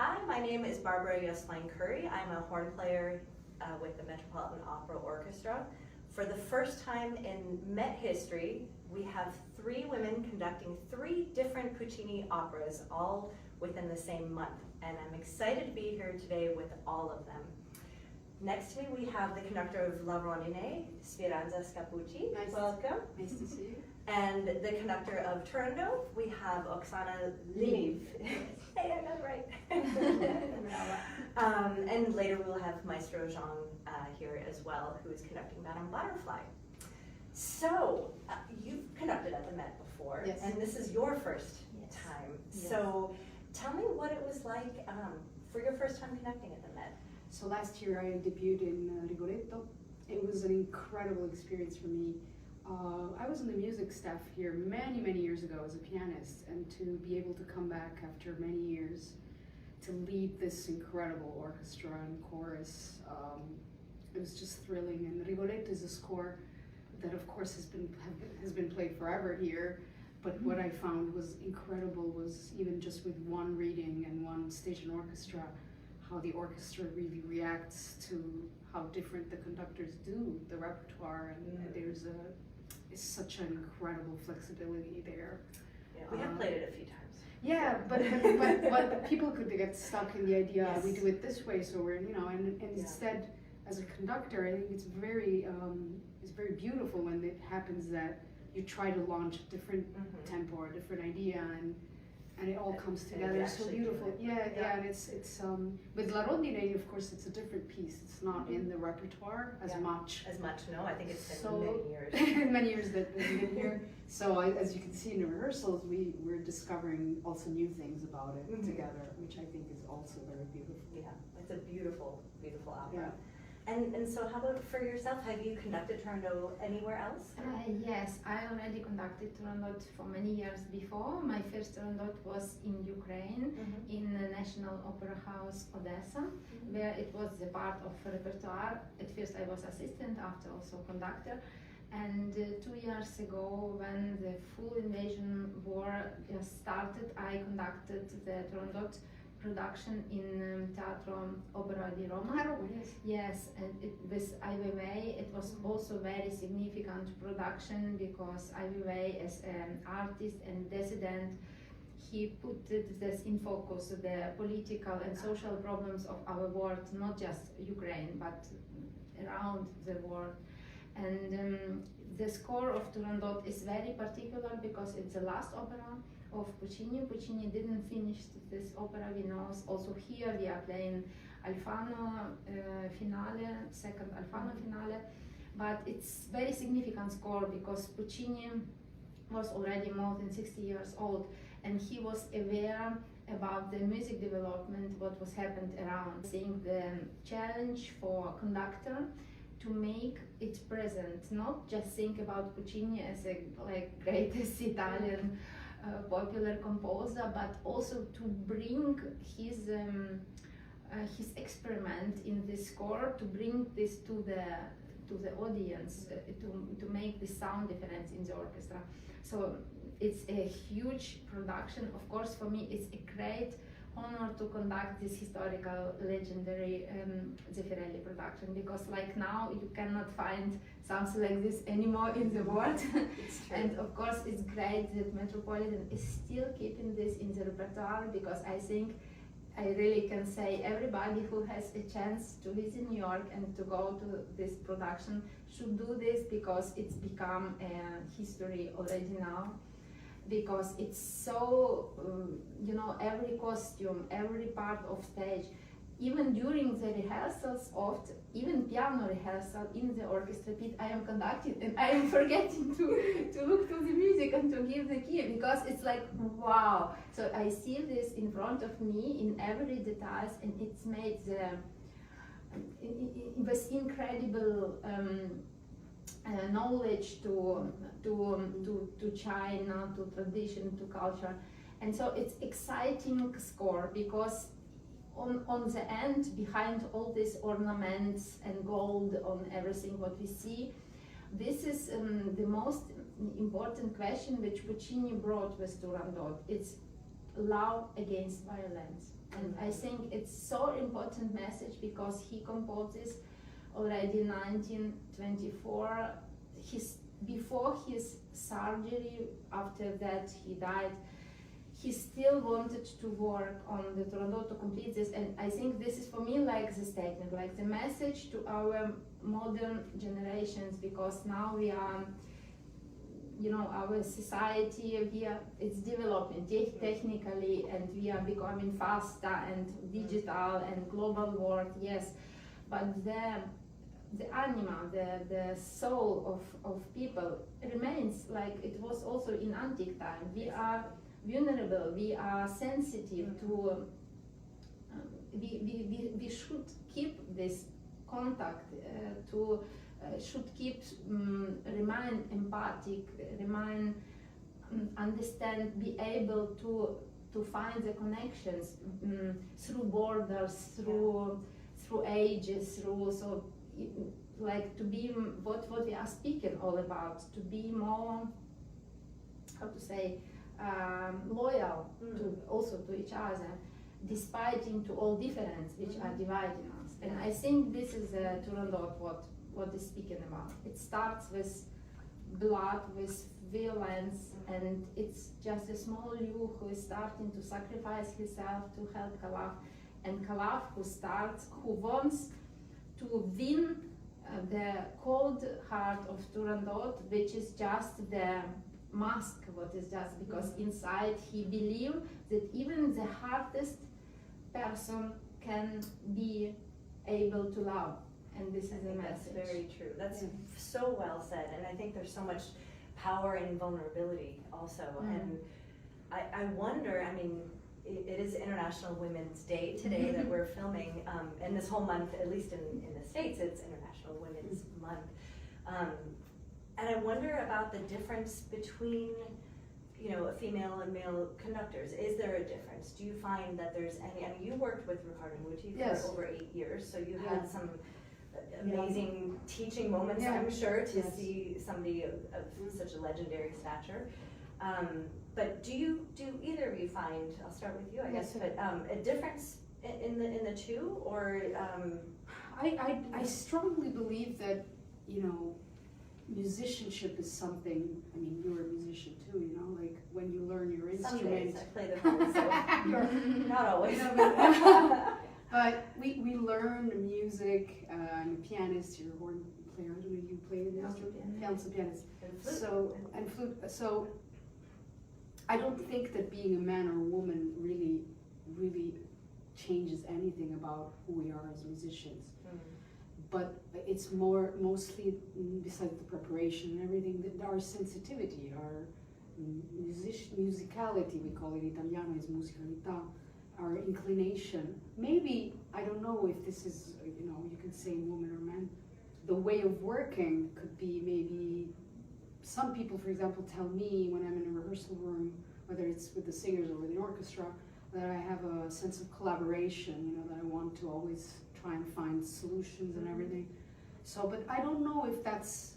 Hi, my name is Barbara Jöstlein-Currie. I'm a horn player with the Metropolitan Opera Orchestra. For the first time in Met history, we have 3 women conducting 3 different Puccini operas, all within the same month. And I'm excited to be here today with all of them. Next to me, we have the conductor of La Rondine, Speranza Scappucci. Nice. Welcome. Nice to see you. And the conductor of Turandot, we have Oksana Lyniv. Hey, I got it right. And later we'll have Maestro Zhang here as well, who is conducting Madame Butterfly. So, you've conducted at the Met before, Yes. and this is your first Yes. time. Yes. So, tell me what it was like for your first time conducting at the Met. So last year I debuted in Rigoletto. It was an incredible experience for me. I was in the music staff here many years ago as a pianist, and to be able to come back after many years to lead this incredible orchestra and chorus, it was just thrilling. And Rigoletto is a score that of course has been played forever here, but what I found was incredible was even just with one reading and one stage and orchestra, how the orchestra really reacts to how different the conductors do the repertoire, and it's such an incredible flexibility there. Yeah, we have played it a few times. Yeah, but people could get stuck in the idea, Yes. we do it this way, so we're, and instead, as a conductor, I think it's very beautiful when it happens that you try to launch a different tempo or a different idea, and it all comes together so beautiful. Yeah, and it's with La Rondine, of course, it's a different piece. It's not in the repertoire as much. No, I think it's been many years. Many years that we've been here. So as you can see in the rehearsals, we're discovering also new things about it together, which I think is also very beautiful. Yeah, it's a beautiful, beautiful opera. Yeah. And so how about for yourself? Have you conducted Turandot anywhere else? Yes, I already conducted Turandot for many years before. My first Turandot was in Ukraine, in the National Opera House Odessa, where it was a part of repertoire. At first I was assistant, after also conductor. And 2 years ago, when the full invasion war just started, I conducted the Turandot production in Teatro Opera di Roma. Yes, and with Ai Weiwei, it was also very significant production because Ai Weiwei, as an artist and dissident, he put this in focus, the political and social problems of our world, not just Ukraine, but around the world. And the score of Turandot is very particular because it's the last opera of Puccini. Puccini didn't finish this opera, we know. Also here we are playing Alfano finale, second Alfano finale, but it's very significant score because Puccini was already more than 60 years old, and he was aware about the music development, what was happened around. I think the challenge for conductor to make it present, not just think about Puccini as a greatest Italian popular composer, but also to bring his experiment in this score, to bring this to the audience, to make the sound difference in the orchestra. So it's a huge production. Of course, for me, it's a great honor to conduct this historical, legendary Zeffirelli production, because like now you cannot find something like this anymore in the world. And of course it's great that Metropolitan is still keeping this in the repertoire, because I think I really can say everybody who has a chance to visit New York and to go to this production should do this, because it's become a history already now. Because it's so, every costume, every part of stage, even during the rehearsals, even piano rehearsal in the orchestra pit, I am conducting and I am forgetting to look to the music and to give the key, because it's like, wow. So I see this in front of me in every details, and it's made with incredible knowledge to China, to tradition, to culture. And so it's exciting score, because on the end, behind all these ornaments and gold on everything what we see, this is the most important question which Puccini brought with Turandot. It's love against violence. And I think it's so important message because he composes already 1924. Before his surgery, after that he died, he still wanted to work on the Turandot to complete this, and I think this is for me like the statement, like the message to our modern generations, because now we are, you know, our society, it's developing technically, and we are becoming faster and digital and global world, yes, but the animal, the soul of people remains like it was also in antique time. We are vulnerable, we are sensitive to, we should keep this contact, should keep, remain empathic, remain, understand, be able to find the connections through borders, through ages, so like to be what we are speaking all about, to be more, how to say, loyal to also to each other, despite into all difference which are dividing us. And I think this is Turandot what is speaking about. It starts with blood, with violence, and it's just a small you who is starting to sacrifice himself to help Calaf, and Calaf who wants to win the cold heart of Turandot, which is just the mask, what is just because inside he believes that even the hardest person can be able to love, and this is a message. That's very true. That's so well said, and I think there's so much power in vulnerability also. And I wonder, I mean, it is International Women's Day today that we're filming, and this whole month, at least in the States, it's International Women's Month. And I wonder about the difference between, you know, female and male conductors. Is there a difference? Do you find that there's any, I mean, you worked with Ricardo Muti for over 8 years, so you had some amazing teaching moments, I'm sure, to see somebody of such a legendary stature. But do either of you find, I'll start with you, I guess, but a difference in the two, or? I strongly believe that, you know, musicianship is something, I mean, you're a musician too, you know, like when you learn your instrument. Some days I play the horn, so not always. But we learn music. I'm a pianist, you're a horn player. I don't know, you play an instrument? Also pianist. And flute. So I don't think that being a man or a woman really changes anything about who we are as musicians. But it's mostly, besides the preparation and everything, that our sensitivity, our musicality, we call it in Italiano, is musicalità, our inclination. Maybe, I don't know if this is, you know, you can say woman or man, the way of working could be maybe, some people, for example, tell me when I'm in a rehearsal room, whether it's with the singers or with the orchestra, that I have a sense of collaboration, you know, that I want to always try and find solutions and everything. So, but I don't know if that's,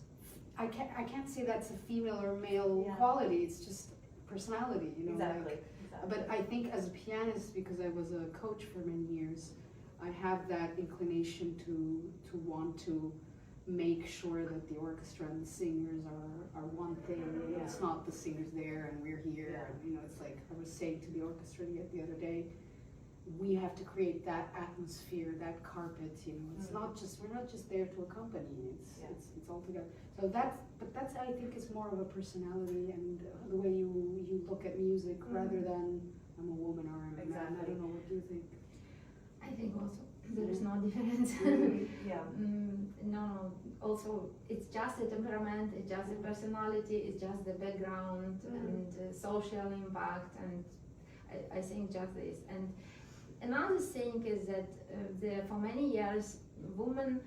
I can't say that's a female or male quality, it's just personality, you know. Exactly. But I think as a pianist, because I was a coach for many years, I have that inclination to want to make sure that the orchestra and the singers are one thing. It's not the singers there and we're here. And, you know, it's like I was saying to the orchestra the other day, we have to create that atmosphere, that carpet. You know, it's not just, we're not just there to accompany. It's all together. So that's I think is more of a personality and the way you look at music rather than I'm a woman or I'm a man. I don't know, what do you think? I think also there is no difference. No, also it's just a temperament, it's just a personality, it's just the background and social impact, and I think just this. And another thing is that for many years women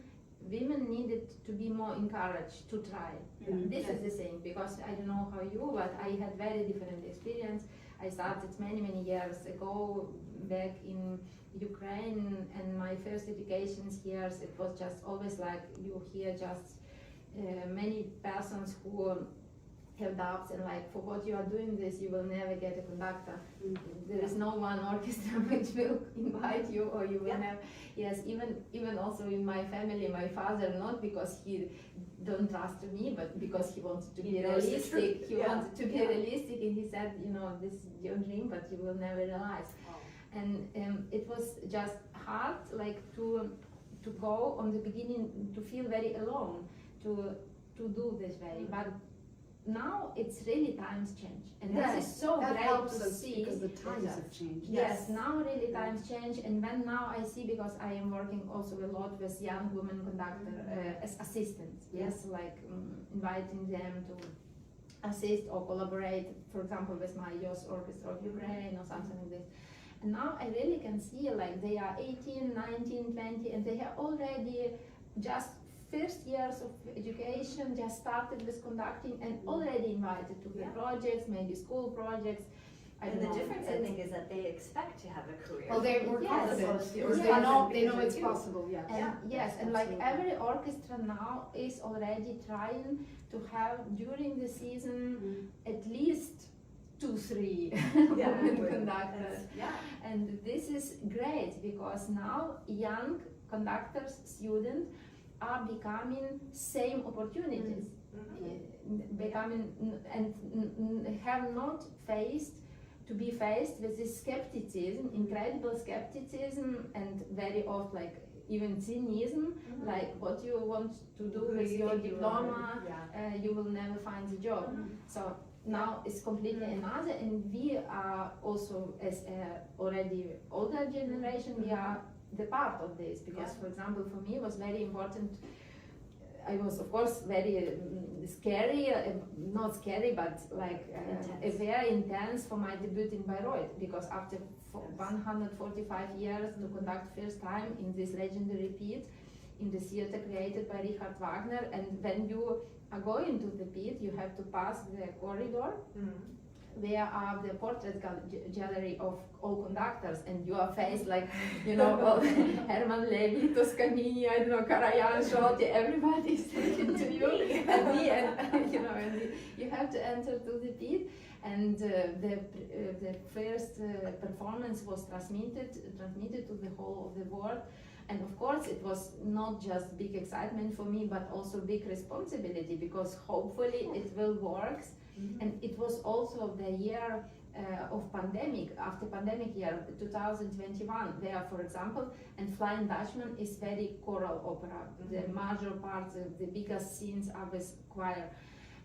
needed to be more encouraged to try. This is the thing, because I don't know how you, but I had very different experience. I started many years ago back in Ukraine, and my first educations here, it was just always like you hear just many persons who have doubts and like, for what you are doing this, you will never get a conductor. There is no one orchestra which will invite you, or you will Yeah. have. Yes, even also in my family, my father, not because he don't trust me, but because he wanted to He be knows the realistic. truth. He Yeah. wanted to be Yeah. realistic, and he said, this is your dream, but you will never realize. And it was just hard, like to go on the beginning, to feel very alone, to do this way. But now it's really times change, and Yeah, this is so that great helps to us see. because the times does. have changed. Yes, now really times change, and when now I see, because I am working also a lot with young women conductor as assistants. Yes, like inviting them to assist or collaborate, for example, with my youth orchestra of Ukraine or something like this. And now I really can see like they are 18, 19, 20, and they have already just first years of education, just started with conducting and already invited to the Yeah. projects, maybe school projects. I And don't the know. difference, I think, is that they expect to have a career. Well, they're more Yes. confident, Yes. or Yes. they know Because it's they do. possible. Yeah. And Yeah. yes, and like Absolutely. every orchestra now is already trying to have during the season at least 2-3 women conductors. Yeah. And this is great because now young conductors, students are becoming same opportunities. Becoming and have not to be faced with this skepticism, incredible skepticism, and very often like even cynism, like what you want to do Who with you your think you diploma, are. you will never find a job. So now it's completely another, and we are also as a already older generation, we are the part of this, because for example for me it was very important. I was of course very scary, not scary, but like very intense for my debut in Bayreuth, because after 145 years to conduct first time in this legendary pit in the theater created by Richard Wagner, and when you are going to the pit you have to pass the corridor where are the portrait gallery of all conductors, and you are faced like, all Herman Levy, Toscanini, I don't know, Karajan, Scholti, everybody is talking to you, and me, and you have to enter to the pit, and the first performance was transmitted to the whole of the world. And of course, it was not just big excitement for me, but also big responsibility, because hopefully it will work. And it was also the year of pandemic, after pandemic year, 2021, where, for example, and Flying Dutchman is very choral opera. The major parts, the biggest scenes are with choir.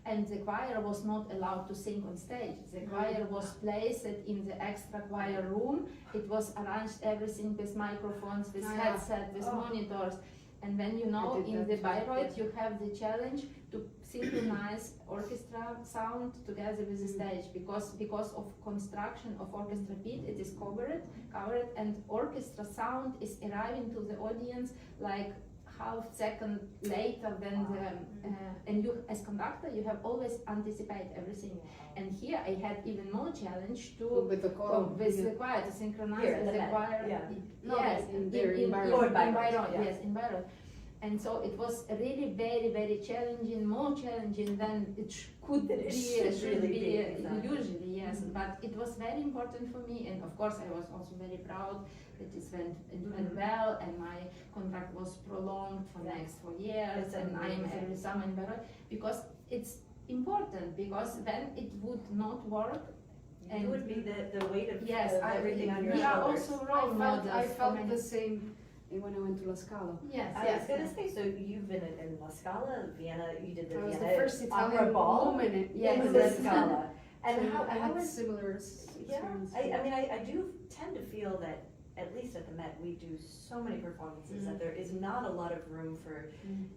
And the choir was not allowed to sing on stage. The choir was placed in the extra choir room. It was arranged everything with microphones, with headset, with monitors. And when in the Bayreuth, you have the challenge to synchronize orchestra sound together with the stage, because of construction of orchestra pit, it is covered, and orchestra sound is arriving to the audience like half second later than and you as conductor you have always anticipate everything. And here I had even more challenge to with the choral, with the choir to synchronize Here, with the choir. Yes, in Bayreuth. Bayreuth, Yes, in Bayreuth. And so it was really very, very challenging, more challenging than it could be, should be exactly. usually, yes. But it was very important for me, and of course I was also very proud that it went well, and my contract was prolonged for next 4 years, and I am every summer in Bayreuth, because it's important, because then it would not work. And you would be the weight of everything on your we are shoulders. also role models. I felt the same when I went to La Scala. Yes, I was going to say, so you've been in La Scala, Vienna, you did the I was Vienna the first Opera Italian Ball woman in Yes. La Scala. And So how I had was, similar yeah, experience. I mean, I do tend to feel that, at least at the Met, we do so many performances that there is not a lot of room for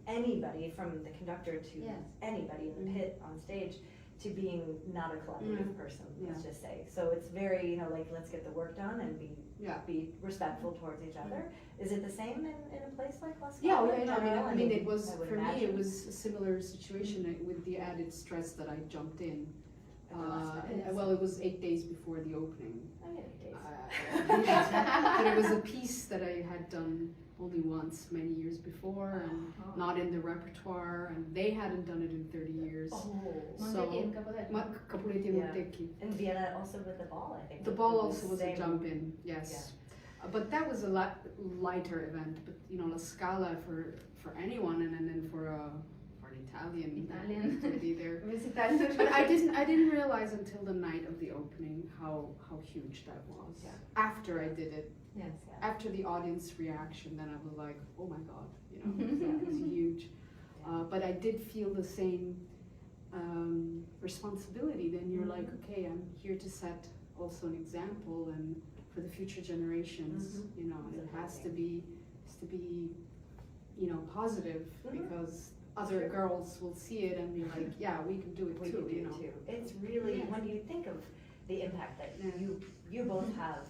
anybody, from the conductor to anybody in the pit on stage, to being not a collaborative person, let's just say. So it's very, like, let's get the work done and be respectful towards each other. Is it the same in a place like La Scala? I mean, it was, I would for me, imagine. it was a similar situation with the added stress that I jumped in. At the last minute. Well, it was 8 days before the opening. Oh, yeah, days. But it was a piece that I had done only once many years before, and Oh. not in the repertoire, and they hadn't done it in 30 years. Oh. Montecchi and Caporetto. Capuletti and Yeah. Montecchi. And Vienna also with the ball, I think. The it ball was also was a same- jump in, yes. But that was a lighter event. But you know, La Scala for anyone, and then for an Italian to be there. Visitor. But I didn't realize until the night of the opening how huge that was. Yeah. After I did it, Yes. Yeah. after the audience reaction, then I was like, oh my god, you know, it was huge. But I did feel the same responsibility. Then you're like, okay, I'm here to set also an example and for the future generations, you know, and it has to be, you know, positive because other Sure. girls will see it and be like, yeah, we can do it We too, can do you know. too. It's really, Yes. when you think of the impact that Yeah. you both have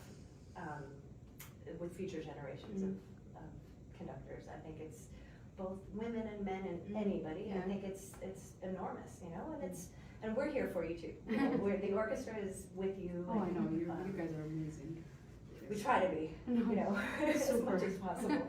with future generations Mm. of conductors, I think it's both women and men and anybody. I Yeah. think it's enormous, you know, and we're here for you too. You know, the orchestra is with you. Oh, I know, and, you guys are amazing. We try to be, you know, as Super. much as possible.